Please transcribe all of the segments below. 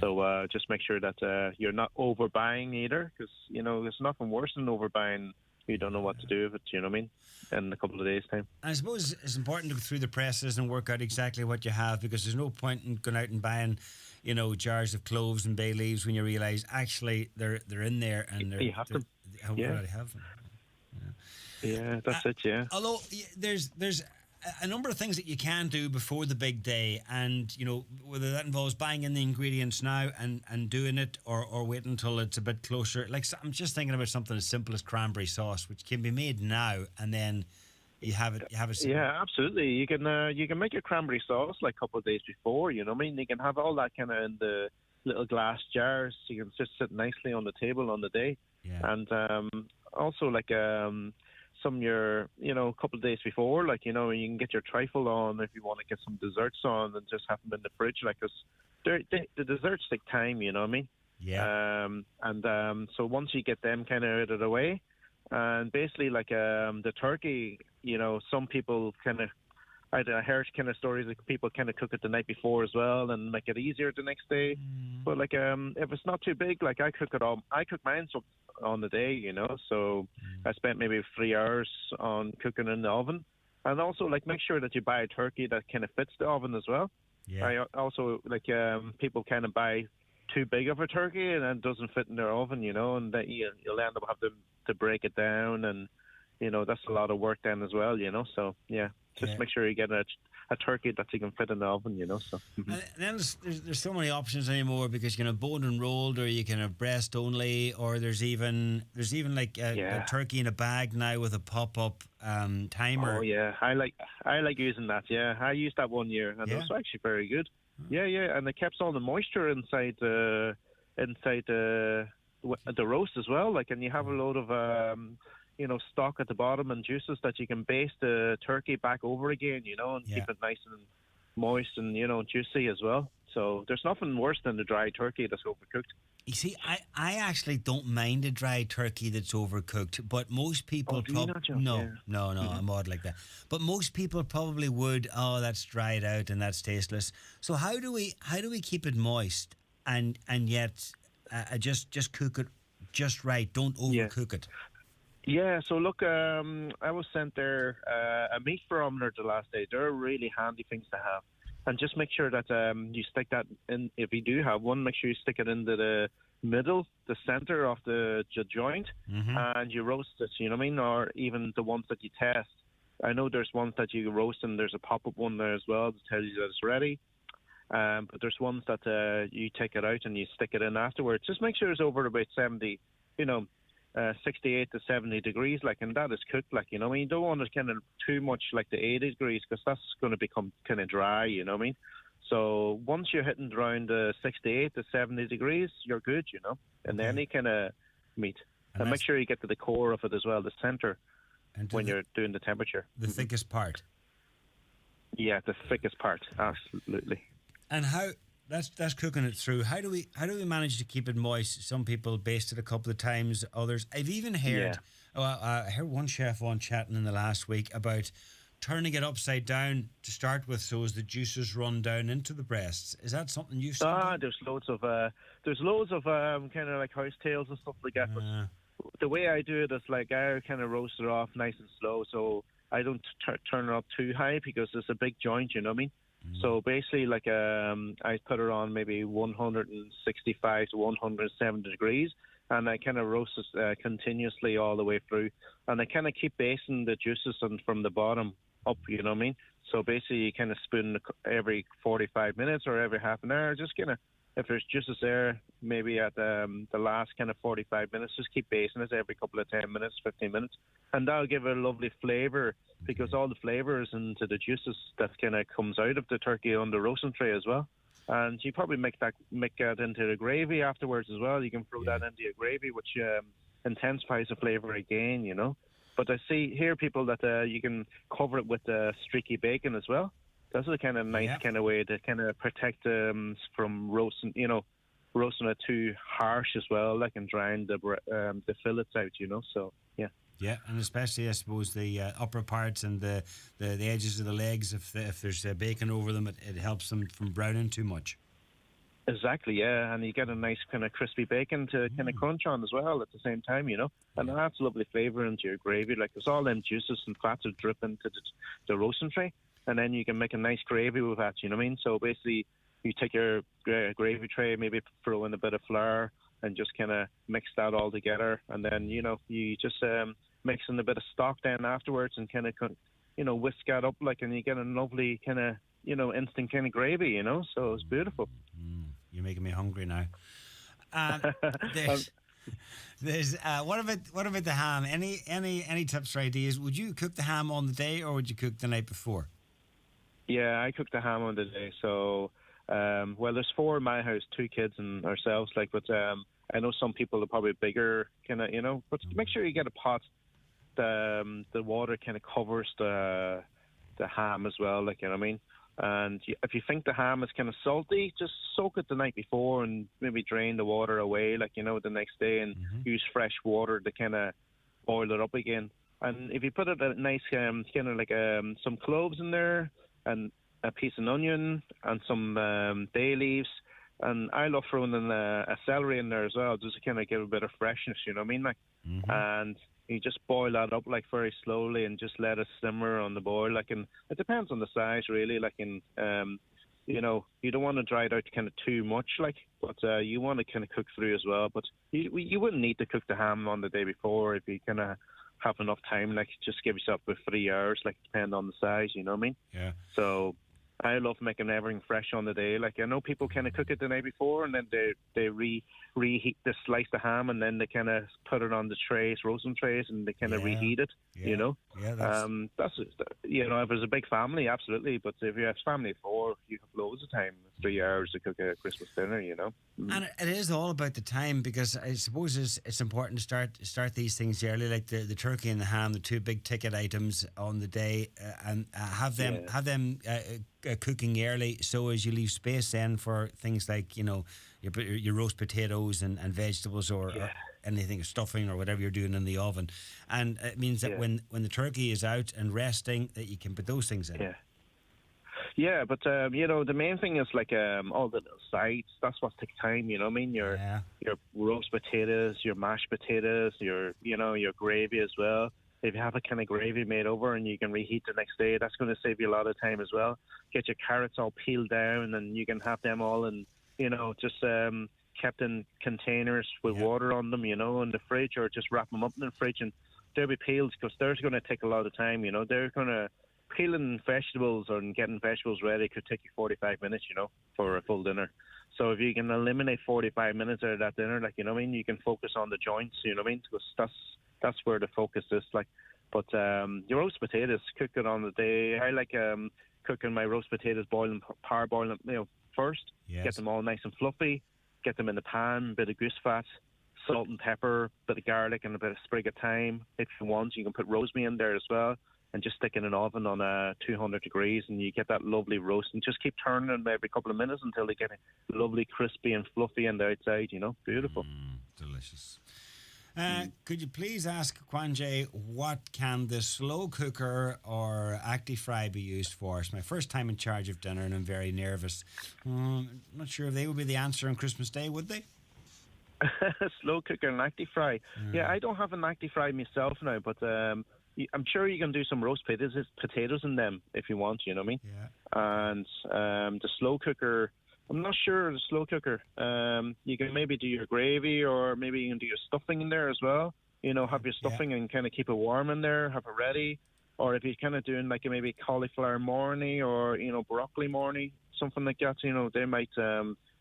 So just make sure that you're not overbuying either, because there's nothing worse than overbuying. You don't know what to do with it. You know what I mean? In a couple of days' time. I suppose it's important to go through the presses and work out exactly what you have, because there's no point in going out and buying, jars of cloves and bay leaves when you realise actually they're in there and You have them. we already have them. Yeah, that's it. Yeah. Although there's a number of things that you can do before the big day, and whether that involves buying in the ingredients now and doing it, or wait until it's a bit closer. Like, I'm just thinking about something as simple as cranberry sauce, which can be made now, and then you have it. Yeah, absolutely. You can make your cranberry sauce like a couple of days before. You know what I mean? You can have all that kind of in the little glass jars. So you can just sit nicely on the table on the day. Yeah. And also like some your a couple of days before, like you can get your trifle on if you want to get some desserts on, and just have them in the fridge, like, because the desserts take time. You know what I mean? Yeah. So once you get them kind of out of the way, and basically like the turkey, some people kind of, I heard kind of stories like people kind of cook it the night before as well and make it easier the next day. But like if it's not too big, like I cook mine on the day, so I spent maybe 3 hours on cooking in the oven. And also, like, make sure that you buy a turkey that kind of fits the oven as well. Yeah. I also, like, people kind of buy too big of a turkey and it doesn't fit in their oven, and that you'll end up having to break it down, and that's a lot of work then as well, so yeah, just make sure you get a turkey that you can fit in the oven, so. And then there's so many options anymore, because you can have bone and rolled, or you can have breast only, or there's even like a turkey in a bag now with a pop-up timer. Oh yeah, I like using that. Yeah, I used that one year, and it was actually very good. Yeah, and it kept all the moisture inside the roast as well. Like, and you have a load of stock at the bottom and juices that you can baste the turkey back over again, and keep it nice and moist and juicy as well. So there's nothing worse than the dry turkey that's overcooked. You see, I actually don't mind a dry turkey that's overcooked, but most people no, I'm odd like that. But most people probably would. Oh, that's dried out and that's tasteless. So how do we keep it moist and yet just cook it just right? Don't overcook it. Yeah, so look, I was sent there a meat barometer the last day. They're really handy things to have. And just make sure that you stick that in, if you do have one, make sure you stick it into the middle, the center of the joint, and you roast it, you know what I mean? Or even the ones that you test. I know there's ones that you roast, and there's a pop-up one there as well to tell you that it's ready. But there's ones that you take it out and you stick it in afterwards. Just make sure it's over about 70, 68 to 70 degrees, like, and that is cooked, like, you don't want it kind of too much like the 80 degrees, because that's going to become kind of dry, you know what I mean? So once you're hitting around 68 to 70 degrees, you're good, and any kind of meat. And make sure you get to the core of it as well, the center, when you're doing the temperature. The thickest part. Yeah, the thickest part, absolutely. And how... That's cooking it through. How do we manage to keep it moist? Some people baste it a couple of times. Others, I've even heard. I heard one chef on chatting in the last week about turning it upside down to start with, so as the juices run down into the breasts. Is that something you've seen? There's loads of kind of like house tales and stuff like that. But the way I do it is like I kind of roast it off nice and slow, so I don't turn it up too high, because it's a big joint. You know what I mean? So basically, like, I put it on maybe 165 to 170 degrees, and I kind of roast it continuously all the way through. And I kind of keep basting the juices from the bottom up, you know what I mean? So basically, you kind of spoon every 45 minutes or every half an hour, just kind of, if there's juices there, maybe at the last kind of 45 minutes, just keep basting it every couple of 10 minutes, 15 minutes. And that'll give it a lovely flavour, because all the flavours into the juices that kind of comes out of the turkey on the roasting tray as well. And you probably make that into the gravy afterwards as well. You can throw that into your gravy, which intensifies the flavour again, But I hear people that you can cover it with streaky bacon as well. That's a kind of nice kind of way to kind of protect from roasting it too harsh as well, like, and drying the fillets out, So yeah. Yeah, and especially I suppose the upper parts and the edges of the legs, if there's bacon over them, it helps them from browning too much. Exactly, yeah, and you get a nice kind of crispy bacon to kind of crunch on as well at the same time, and that's lovely flavour into your gravy. Like there's all them juices and fats that drip into the roasting tray, and then you can make a nice gravy with that. You know what I mean? So basically, you take your gravy tray, maybe throw in a bit of flour, and just kind of mix that all together, and then you just mix in a bit of stock then afterwards, and kind of whisk that up and you get a lovely kind of instant kind of gravy. So it's beautiful. You're making me hungry now. There's what about the ham? Any tips or ideas? Would you cook the ham on the day or would you cook the night before? Yeah, I cook the ham on the day. So, there's 4 in my house, 2 kids and ourselves. But I know some people are probably bigger, kind of, But make sure you get a pot. The water kind of covers the ham as well. You know what I mean? And if you think the ham is kind of salty, just soak it the night before and maybe drain the water away, the next day, and use fresh water to kind of boil it up again. And if you put it a nice kind of some cloves in there and a piece of onion and some bay leaves, and I love throwing in a celery in there as well, just to kind of give a bit of freshness. You know what I mean? And you just boil that up very slowly and just let it simmer on the boil. And it depends on the size really. You don't want to dry it out kind of too much, but you want to kind of cook through as well. But you wouldn't need to cook the ham on the day before if you kind of have enough time. Just give yourself about 3 hours. Depend on the size. You know what I mean? Yeah. So I love making everything fresh on the day. I know people kind of cook it the night before and then they reheat the slice of ham and then they kind of put it on the trays, roasting trays, and they kind of reheat it. Yeah. Yeah. That's if there's a big family, absolutely. But if you have family of 4, you have loads of time, 3 hours to cook a Christmas dinner. And it is all about the time, because I suppose it's important to start these things early, like the turkey and the ham, the 2 big ticket items on the day, and have them cooking early, so as you leave space then for things like your roast potatoes and vegetables or anything, stuffing or whatever you're doing in the oven, and it means that when the turkey is out and resting, that you can put those things in. Yeah, but the main thing is all the little sides. That's what takes time. You know what I mean? Your roast potatoes, your mashed potatoes, your gravy as well. If you have a kind of gravy made over and you can reheat the next day, that's going to save you a lot of time as well. Get your carrots all peeled down and you can have them all in, just kept in containers with water on them, in the fridge, or just wrap them up in the fridge and they'll be peeled, because they're going to take a lot of time. They're going to peeling vegetables and getting vegetables ready could take you 45 minutes, for a full dinner. So if you can eliminate 45 minutes out of that dinner, you can focus on the joints, because that's where the focus is. But your roast potatoes, cook it on the day. I like cooking my roast potatoes, parboiling them, first. Yes. Get them all nice and fluffy. Get them in the pan, bit of goose fat, salt and pepper, bit of garlic, and a bit of sprig of thyme. If you want, you can put rosemary in there as well, and just stick in an oven on 200 degrees, and you get that lovely roast. And just keep turning them every couple of minutes until they get lovely, crispy and fluffy on the outside. Beautiful. Delicious. Could you please ask Kwanjay, what can the slow cooker or ActiFry be used for? It's my first time in charge of dinner and I'm very nervous. I'm not sure if they would be the answer on Christmas Day, would they? Slow cooker and ActiFry. Yeah, I don't have an ActiFry myself now, but I'm sure you can do some roast potatoes in them if you want, you know what I mean? Yeah. And the slow cooker, I'm not sure, the slow cooker. You can maybe do your gravy, or maybe you can do your stuffing in there as well. Have your stuffing and kind of keep it warm in there, have it ready. Or if you're kind of doing maybe cauliflower morney or, broccoli morney, something like that, they might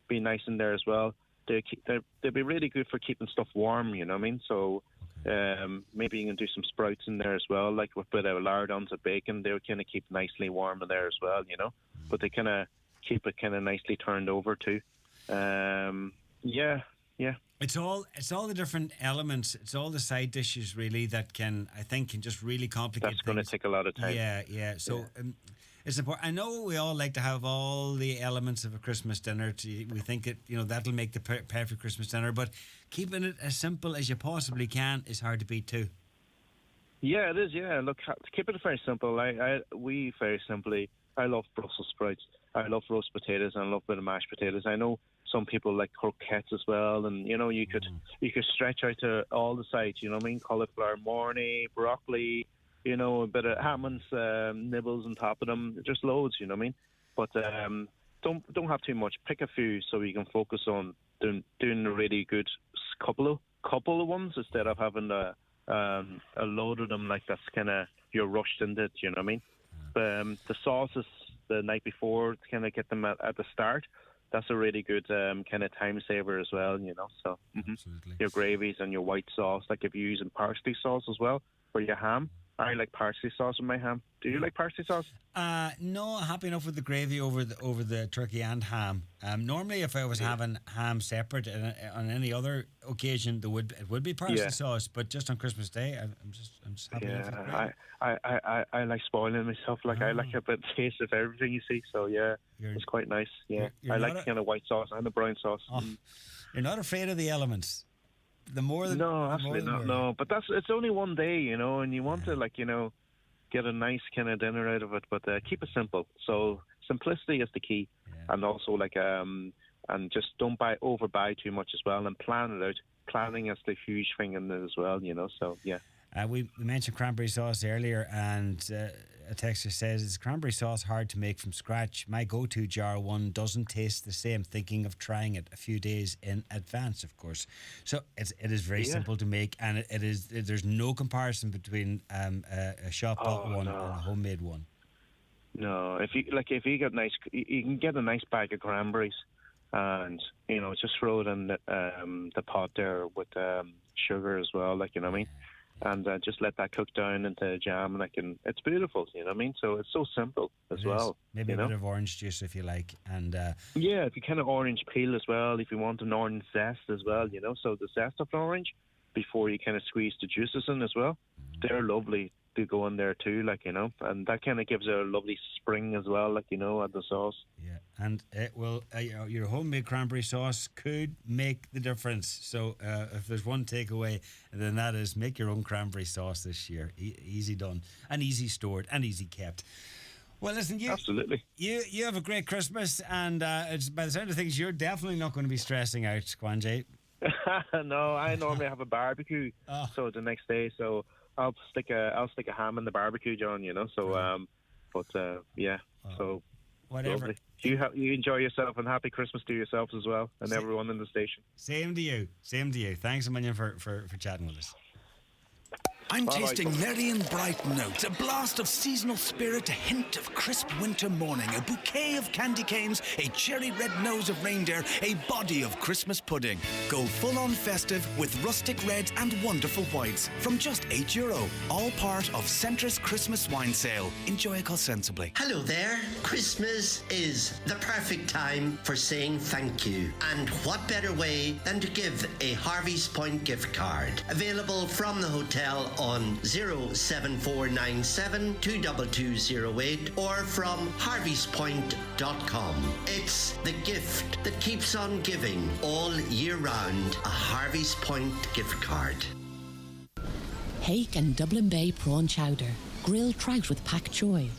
be nice in there as well. They'd be really good for keeping stuff warm, you know what I mean? So maybe you can do some sprouts in there as well, with a bit of lardons of bacon. They'll kind of keep nicely warm in there as well, But they kind of keep it kind of nicely turned over too. Yeah. It's all the different elements. It's all the side dishes really that can just really complicate things. That's going to take a lot of time. Yeah. So it's important. I know we all like to have all the elements of a Christmas dinner. We think that that'll make the perfect Christmas dinner, but keeping it as simple as you possibly can is hard to beat too. Yeah, it is. Yeah, look, keep it very simple. We very simply. I love Brussels sprouts. I love roast potatoes, and I love a bit of mashed potatoes. I know some people like croquettes as well, and you could stretch out to all the sides. You know what I mean? Cauliflower, morny, broccoli. A bit of Hammond's nibbles on top of them. Just loads. You know what I mean? But don't have too much. Pick a few so you can focus on doing a really good couple of ones instead of having a load of them like that's kind of you're rushed into it. You know what I mean? The sauces the night before to kind of get them at the start. That's a really good kind of time saver as well. So your gravies and your white sauce, like if you're using parsley sauce as well for your ham. I like parsley sauce with my ham. Do you like parsley sauce? No, happy enough with the gravy over the turkey and ham. Normally, if I was having ham separate on any other occasion, it would be parsley sauce. But just on Christmas Day, I'm just happy enough with gravy. I like spoiling myself. Like I like a bit of taste of everything you see. So it's quite nice. Yeah, I like kind of white sauce and the brown sauce. You're not afraid of the elements. No, absolutely not. No, but it's only one day, and you want to get a nice kind of dinner out of it, but keep it simple. So simplicity is the key, and also and just don't overbuy too much as well, and plan it out. Planning is the huge thing in it as well, So yeah. We mentioned cranberry sauce earlier, and a texter says, is cranberry sauce hard to make from scratch? My go-to jar one doesn't taste the same. Thinking of trying it a few days in advance, of course. So it is very simple to make, and there's no comparison between a shop bought one and a homemade one. No, if you you can get a nice bag of cranberries, and just throw it in the pot there with sugar as well, you know what I mean. And just let that cook down into jam, and it's beautiful, you know what I mean? So it's so simple as well. Maybe a bit of orange juice if you like, and if you kind of orange peel as well, if you want an orange zest as well, So the zest of an orange before you kind of squeeze the juices in as well, they're lovely to go in there too, and that kind of gives a lovely spring as well, at the sauce. Yeah, and it will. Your homemade cranberry sauce could make the difference. So if there's one takeaway, then that is make your own cranberry sauce this year. Easy done, and easy stored, and easy kept. Well, listen, absolutely. You have a great Christmas, and by the sound of things, you're definitely not going to be stressing out, Kwanjay. No, I normally have a barbecue, so the next day, so. I'll stick a ham in the barbecue, John. So, so whatever. Lovely. You enjoy yourself, and happy Christmas to yourselves as well, and everyone in the station. Same to you. Thanks a million for chatting with us. I'm tasting merry and bright notes, a blast of seasonal spirit, a hint of crisp winter morning, a bouquet of candy canes, a cherry red nose of reindeer, a body of Christmas pudding. Go full-on festive with rustic reds and wonderful whites from just €8, all part of Centre's Christmas wine sale. Enjoy it sensibly. Hello there. Christmas is the perfect time for saying thank you. And what better way than to give a Harvey's Point gift card. Available from the hotel on 07497 22208 or from harveyspoint.com. It's the gift that keeps on giving all year round. A Harvey's Point gift card. Hake and Dublin Bay prawn chowder, grilled trout with pak choy,